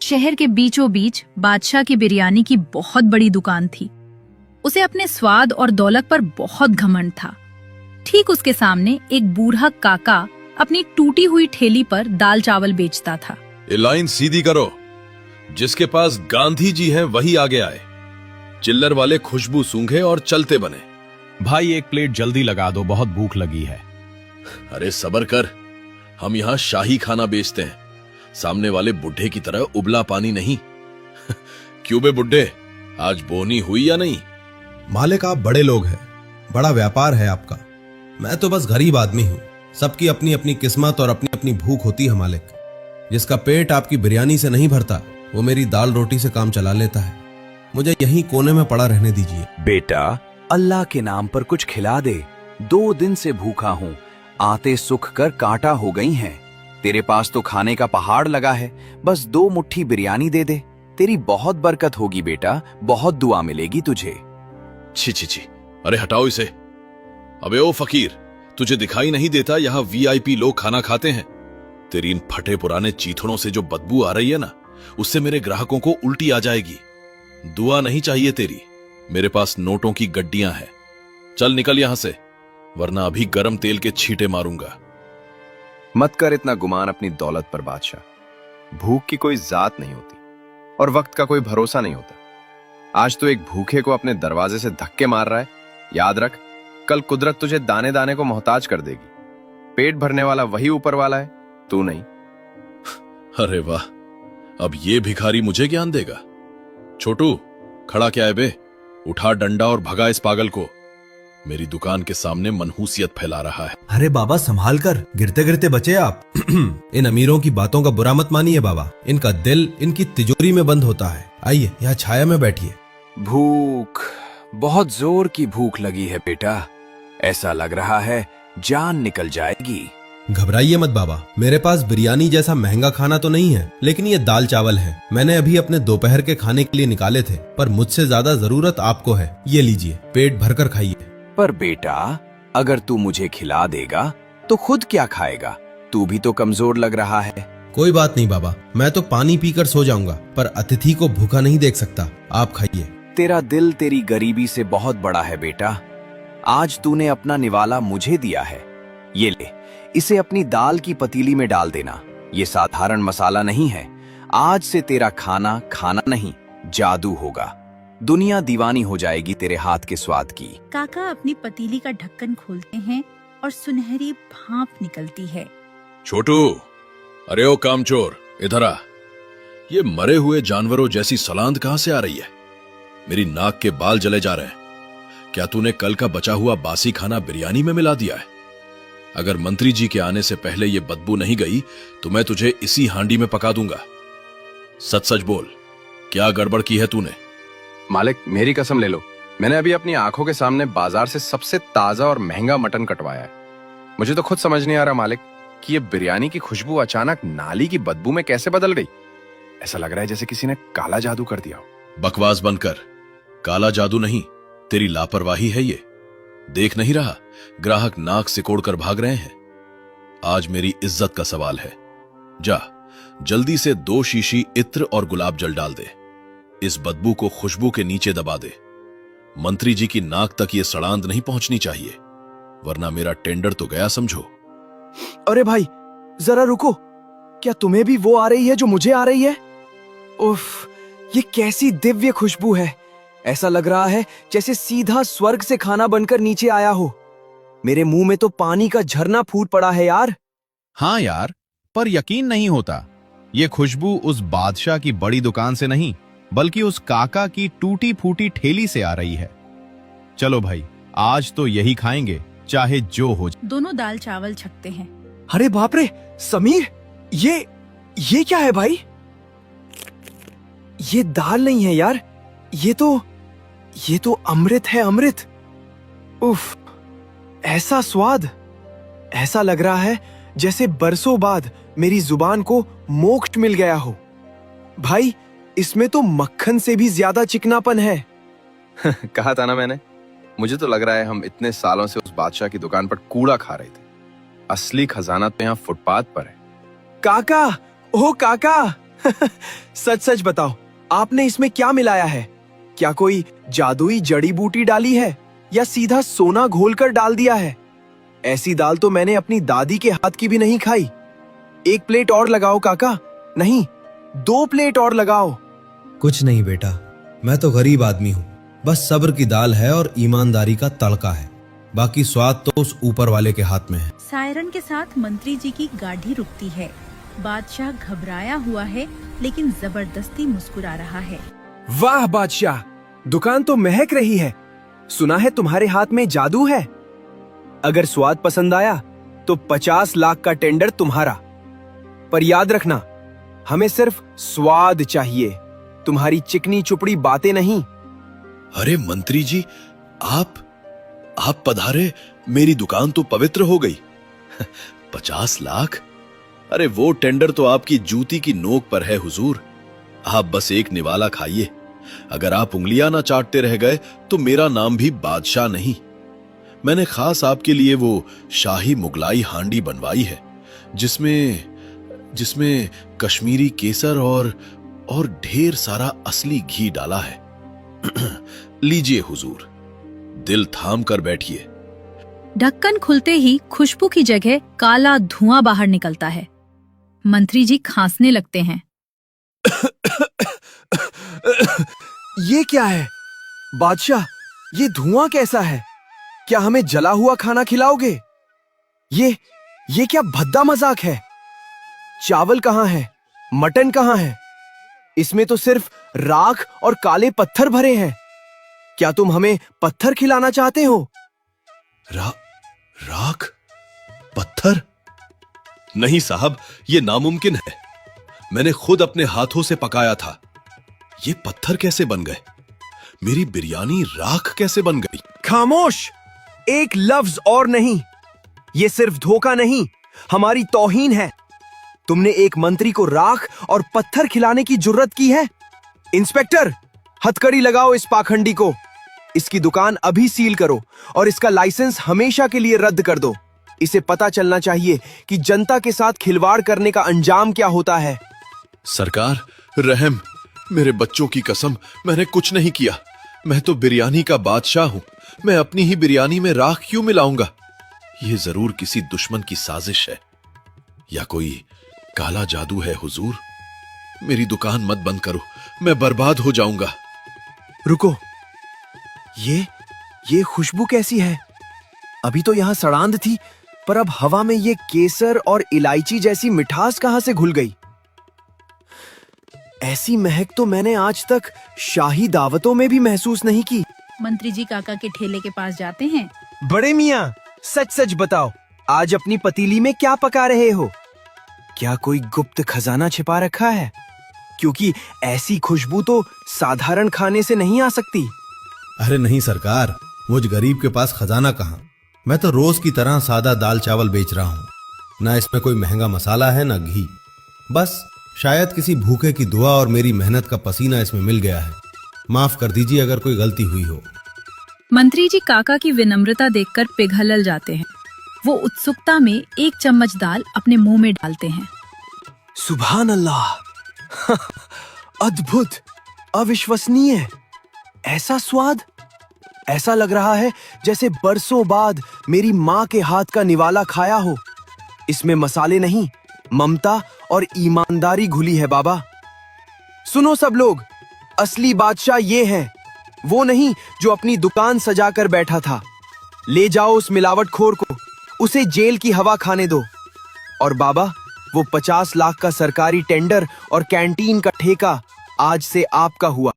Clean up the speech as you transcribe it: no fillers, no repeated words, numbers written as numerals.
शहर के बीचों बीच बादशाह की बिरयानी की बहुत बड़ी दुकान थी। उसे अपने स्वाद और दौलत पर बहुत घमंड था। ठीक उसके सामने एक बूढ़ा काका अपनी टूटी हुई ठेली पर दाल चावल बेचता था। ये लाइन सीधी करो, जिसके पास गांधी जी हैं वही आगे आए। चिल्लर वाले खुशबू सूंघे और चलते बने। भाई एक प्लेट जल्दी लगा दो, बहुत भूख लगी है। अरे सबर कर, हम यहाँ शाही खाना बेचते हैं, सामने वाले बुढ़े की तरह उबला पानी नहीं। क्यों बे बुढ़े, आज बोनी हुई या नहीं? मालिक आप बड़े लोग हैं, बड़ा व्यापार है आपका। मैं तो बस गरीब आदमी हूँ। सबकी अपनी अपनी किस्मत और अपनी अपनी भूख होती है मालिक। जिसका पेट आपकी बिरयानी से नहीं भरता वो मेरी दाल रोटी से काम चला लेता है। मुझे यहीं कोने में पड़ा रहने दीजिए। बेटा, अल्लाह के नाम पर कुछ खिला दे। 2 दिन से भूखा हूँ, आते सुख कर कांटा हो गई हैं। तेरे पास तो खाने का पहाड़ लगा है, बस 2 मुट्ठी बिरयानी दे दे। तेरी बहुत बरकत होगी बेटा, बहुत दुआ मिलेगी तुझे। छी छी छी, अरे हटाओ इसे। अबे ओ फकीर, तुझे दिखाई नहीं देता यहाँ वीआईपी लोग खाना खाते हैं? तेरी इन फटे पुराने चीथड़ों से जो बदबू आ रही है ना, उससे मेरे ग्राहकों को उल्टी आ जाएगी। दुआ नहीं चाहिए तेरी, मेरे पास नोटों की गड्डियां हैं। चल निकल यहां से, वरना अभी गरम तेल के छींटे मारूंगा। मत कर इतना गुमान अपनी दौलत पर बादशाह। भूख की कोई जात नहीं होती और वक्त का कोई भरोसा नहीं होता। आज तो एक भूखे को अपने दरवाजे से धक्के मार रहा है। याद रख, कल कुदरत तुझे दाने दाने को मोहताज कर देगी। पेट भरने वाला वही ऊपर वाला है, तू नहीं। अरे वाह, अब ये भिखारी मुझे ज्ञान देगा। छोटू, खड़ा क्या है बे? उठा डंडा और भगा इस पागल को। मेरी दुकान के सामने मनहूसियत फैला रहा है। अरे बाबा संभाल कर, गिरते गिरते बचे आप। इन अमीरों की बातों का बुरा मत मानिए बाबा, इनका दिल इनकी तिजोरी में बंद होता है। आइए यहाँ छाया में बैठिए। भूख, बहुत जोर की भूख लगी है बेटा। ऐसा लग रहा है जान निकल जाएगी। घबराइए मत बाबा, मेरे पास बिरयानी जैसा महंगा खाना तो नहीं है, लेकिन ये दाल चावल है। मैंने अभी अपने दोपहर के खाने के लिए निकाले थे, पर मुझसे ज्यादा जरूरत आपको है। ये लीजिए, पेट भरकर खाइए। पर बेटा, अगर तू मुझे खिला देगा तो खुद क्या खाएगा? तू भी तो कमजोर लग रहा है। कोई बात नहीं बाबा, मैं तो पानी पीकर सो जाऊंगा, पर अतिथि को भूखा नहीं देख सकता। आप खाइए। तेरा दिल तेरी गरीबी से बहुत बड़ा है बेटा। आज तूने अपना निवाला मुझे दिया है। ये ले, इसे अपनी दाल की पतीली में डाल देना। ये साधारण मसाला नहीं है। आज से तेरा खाना खाना नहीं, जादू होगा। दुनिया दीवानी हो जाएगी तेरे हाथ के स्वाद की। काका अपनी पतीली का ढक्कन खोलते हैं और सुनहरी भाप निकलती है। छोटू, अरे ओ कामचोर, इधर आ। ये मरे हुए जानवरों जैसी सलांद कहां से आ रही है? मेरी नाक के बाल जले जा रहे हैं। क्या तूने कल का बचा हुआ बासी खाना बिरयानी में मिला दिया है? अगर मंत्री जी के आने से पहले ये बदबू नहीं गई तो मैं तुझे इसी हांडी में पका दूंगा। सच सच बोल, क्या गड़बड़ की है तूने? मालिक, मेरी कसम ले लो, मैंने अभी अपनी आंखों के सामने बाजार से सबसे ताजा और महंगा मटन कटवाया है। मुझे तो खुद समझ नहीं आ रहा मालिक कि ये बिरयानी की खुशबू अचानक नाली की बदबू में कैसे बदल गई। ऐसा लग रहा है जैसे किसी ने काला जादू कर दिया हो। बकवास बंद कर। काला जादू नहीं, तेरी लापरवाही है ये। देख नहीं रहा, ग्राहक नाक सिकोड़ कर भाग रहे हैं। आज मेरी इज्जत का सवाल है। जा, जल्दी से 2 शीशी इत्र और गुलाब जल डाल दे। इस बदबू को खुशबू के नीचे दबा दे। मंत्री जी की नाक तक ये सड़ांध नहीं पहुंचनी चाहिए, वरना मेरा टेंडर तो गया समझो। अरे भाई, जरा रुको। क्या तुम्हें भी वो आ रही है जो मुझे आ रही है? उफ, ये कैसी दिव्य खुशबू है। ऐसा लग रहा है जैसे सीधा स्वर्ग से खाना बनकर नीचे आया हो। मेरे मुंह में तो पानी का झरना फूट पड़ा है यार। हाँ यार, पर यकीन नहीं होता। ये खुशबू उस बादशाह की बड़ी दुकान से नहीं, बल्कि उस काका की टूटी फूटी ठेली से आ रही है। चलो भाई, आज तो यही खाएंगे, चाहे जो हो जाए। दोनों दाल चावल छकते हैं। अरे बाप रे समीर, ये क्या है भाई? ये दाल नहीं है यार, ये तो अमृत है, अमृत। उफ, ऐसा स्वाद। ऐसा लग रहा है जैसे बरसों बाद मेरी जुबान को मोक्ष मिल गया हो। भाई, इसमें तो मक्खन से भी ज्यादा चिकनापन है। कहा था ना मैंने, मुझे तो लग रहा है हम इतने सालों से उस बादशाह की दुकान पर कूड़ा खा रहे थे। असली खजाना तो यहाँ फुटपाथ पर है। काका, ओ काका, सच सच बताओ, आपने इसमें क्या मिलाया है? क्या कोई जादुई जड़ी बूटी डाली है या सीधा सोना घोलकर डाल दिया है? ऐसी दाल तो मैंने अपनी दादी के हाथ की भी नहीं खाई। एक प्लेट और लगाओ काका, नहीं 2 प्लेट और लगाओ। कुछ नहीं बेटा, मैं तो गरीब आदमी हूँ। बस सब्र की दाल है और ईमानदारी का तड़का है। बाकी स्वाद तो उस ऊपर वाले के हाथ में है। सायरन के साथ मंत्री जी की गाड़ी रुकती है। बादशाह घबराया हुआ है लेकिन जबरदस्ती मुस्कुरा रहा है। वाह बादशाह, दुकान तो महक रही है। सुना है तुम्हारे हाथ में जादू है। अगर स्वाद पसंद आया तो 50 लाख का टेंडर तुम्हारा। पर याद रखना, हमें सिर्फ स्वाद चाहिए, तुम्हारी चिकनी चुपड़ी बातें नहीं। अरे मंत्री जी, आप पधारे, मेरी दुकान तो पवित्र हो गई। 50 लाख? अरे वो टेंडर तो आपकी जूती की नोक पर है हुजूर। आप बस एक निवाला खाइए। अगर आप उंगलियां ना चाटते रह गए तो मेरा नाम भी बादशाह नहीं। मैंने खास आपके लिए वो शाही मुगलाई हांडी बनवाई है जिसमें कश्मीरी केसर और ढेर सारा असली घी डाला है। लीजिए हुजूर, दिल थाम कर बैठिए। ढक्कन खुलते ही खुशबू की जगह काला धुआं बाहर निकलता है। मंत्री जी खांसने लगते हैं। ये क्या है बादशाह? ये धुआं कैसा है? क्या हमें जला हुआ खाना खिलाओगे? ये क्या भद्दा मजाक है? चावल कहाँ है? मटन कहाँ है? इसमें तो सिर्फ राख और काले पत्थर भरे हैं। क्या तुम हमें पत्थर खिलाना चाहते हो? राख? पत्थर? नहीं साहब, ये नामुमकिन है। मैंने खुद अपने हाथों से पकाया था। ये पत्थर कैसे बन गए? मेरी बिरयानी राख कैसे बन गई? खामोश! एक लफ्ज और नहीं। ये सिर्फ धोखा नहीं, हमारी तौहीन है। तुमने एक मंत्री को राख और पत्थर खिलाने की जुर्रत की है? इंस्पेक्टर, हथकड़ी लगाओ इस पाखंडी को। इसकी दुकान अभी सील करो और इसका लाइसेंस हमेशा के लिए रद्द कर दो। इसे पता चलना चाहिए कि जनता के साथ खिलवाड़ करने का अंजाम क्या होता है। सरकार, रहम, मेरे बच्चों की कसम, मैंने कुछ नहीं किया। मैं तो बिरयानी का बादशाह हूं। मैं अपनी ही बिरयानी में राख क्यों मिलाऊंगा? यह जरूर किसी दुश्मन की साजिश है या कोई काला जादू है हुजूर। मेरी दुकान मत बंद करो, मैं बर्बाद हो जाऊंगा। रुको, ये खुशबू कैसी है? अभी तो यहां सड़ांध थी, पर अब हवा में ये केसर और इलायची जैसी मिठास कहां से घुल गई? ऐसी महक तो मैंने आज तक शाही दावतों में भी महसूस नहीं की। मंत्री जी काका के ठेले के पास जाते हैं। बड़े मियां, सच सच बताओ, आज अपनी पतीली में क्या पका रहे हो? क्या कोई गुप्त खजाना छिपा रखा है? क्योंकि ऐसी खुशबू तो साधारण खाने से नहीं आ सकती। अरे नहीं सरकार, मुझ गरीब के पास खजाना कहाँ। मैं तो रोज की तरह सादा दाल चावल बेच रहा हूँ। ना इसमें कोई महंगा मसाला है ना घी। बस शायद किसी भूखे की दुआ और मेरी मेहनत का पसीना इसमें मिल गया है। माफ कर दीजिए अगर कोई गलती हुई हो। मंत्री जी काका की विनम्रता देखकर पिघल जाते हैं। वो उत्सुकता में एक चम्मच दाल अपने मुंह में डालते हैं। सुभान अल्लाह! अद्भुत, अविश्वसनीय। ऐसा स्वाद! ऐसा लग रहा है जैसे बरसों बाद मेरी माँ के हाथ का निवाला खाया हो। इसमें मसाले नहीं, ममता और ईमानदारी घुली है बाबा। सुनो सब लोग, असली बादशाह ये है, वो नहीं जो अपनी दुकान सजाकर बैठा था। ले जाओ उस मिलावटखोर को, उसे जेल की हवा खाने दो। और बाबा, वो 50 लाख का सरकारी टेंडर और कैंटीन का ठेका आज से आपका हुआ।